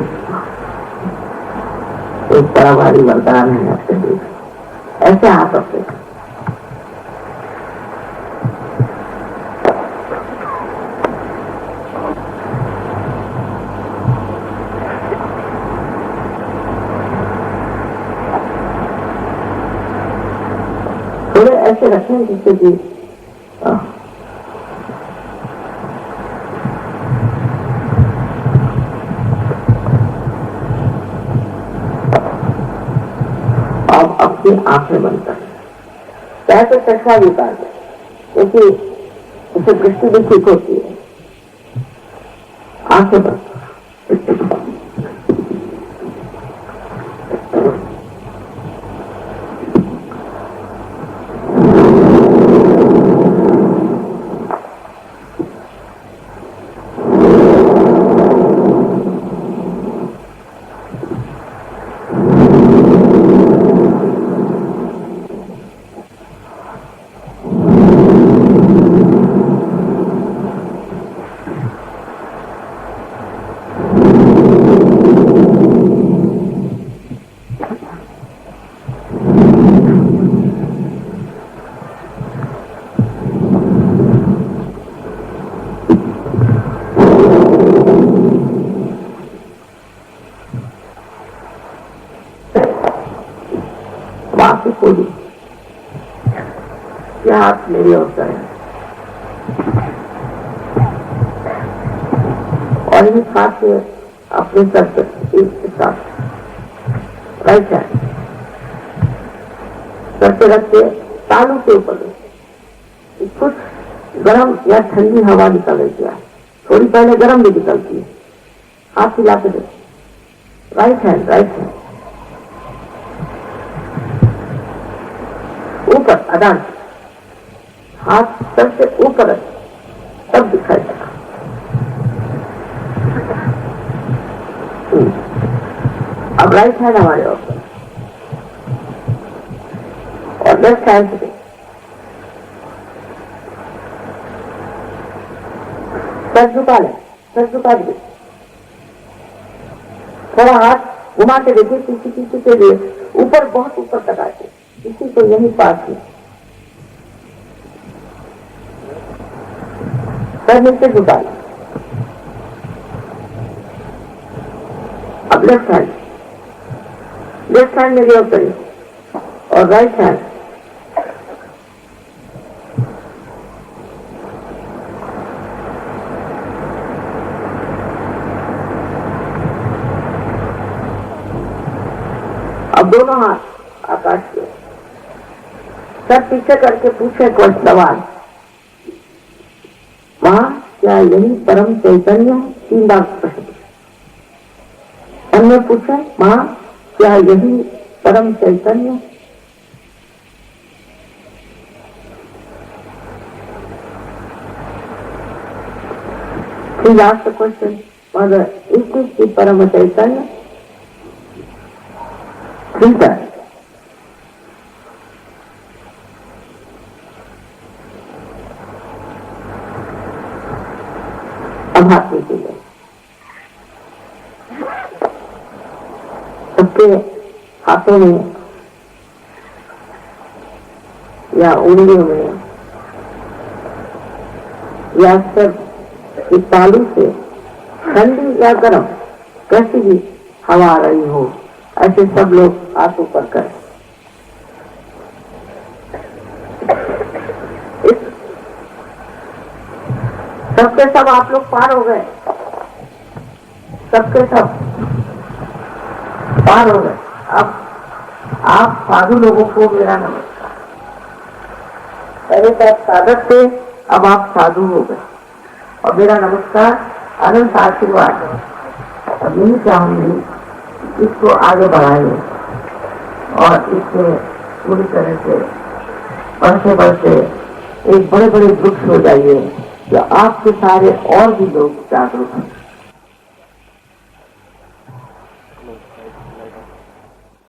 एक बड़ा भारी वरदान है आपके लिए। ऐसे आ सकते हैं। थोड़े ऐसे रखें जिससे कि भाव अपनी आंखें बंद कर, चाहे तो चश्मा भी उतार दे, क्योंकि उसे दृष्टि भी ठीक होती है। आंखें बंद। बोली क्या आप मेरी ओर करें, और ये हाथ से अपने सर पर एक साथ राइट हैंड सर पे रख के तालू के ऊपर कुछ गर्म या ठंडी हवा निकल रही है, थोड़ी पहले गर्म भी निकलती है, हाथ हिला के दे, राइट हैंड ऊपर अदान, हाथ सर से ऊपर तब दिखाई देगा। अब राइट हैंड हमारे ऊपर और लेफ्ट हैंड से सर झुका ले, सर झुका दे, थोड़ा हाथ घुमा के देखिए पीछे पीछे के लिए, ऊपर बहुत ऊपर तक आते, इसी को यही पास है, सर नीचे झुका। अब लेफ्ट हैंड मेरी ओर करिए और राइट हैंड अब दोनों हाथ आकाश के, सर पीछे करके पूछे कोई सवाल, मां क्या यही परम चैतन्य है? 3 बार प्रश्न हमने पूछा, मां क्या यही परम चैतन्य? He asked the question, Mother, is this the Parama Chaitanya? 3 times. अब हाथ नीचे गए, सबके हाथों में या उंगलियों में या सर की तालू से ठंडी या गर्म कैसी भी हवा आ रही हो, ऐसे सब लोग हाथ ऊपर करें। सबके सब आप लोग पार हो गए, सबके सब पार हो गए। अब आप साधु लोगों को मेरा नमस्कार, पहले तो आप साधक थे, अब आप साधु हो गए और मेरा नमस्कार, अनंत आशीर्वाद। अब यही चाहूंगी इसको आगे बढ़ाइए और इससे पूरी तरह से बढ़ते बढ़ते एक बड़े बड़े वृक्ष हो जाइए, जो आपके सारे और भी लोग जागरूक हैं।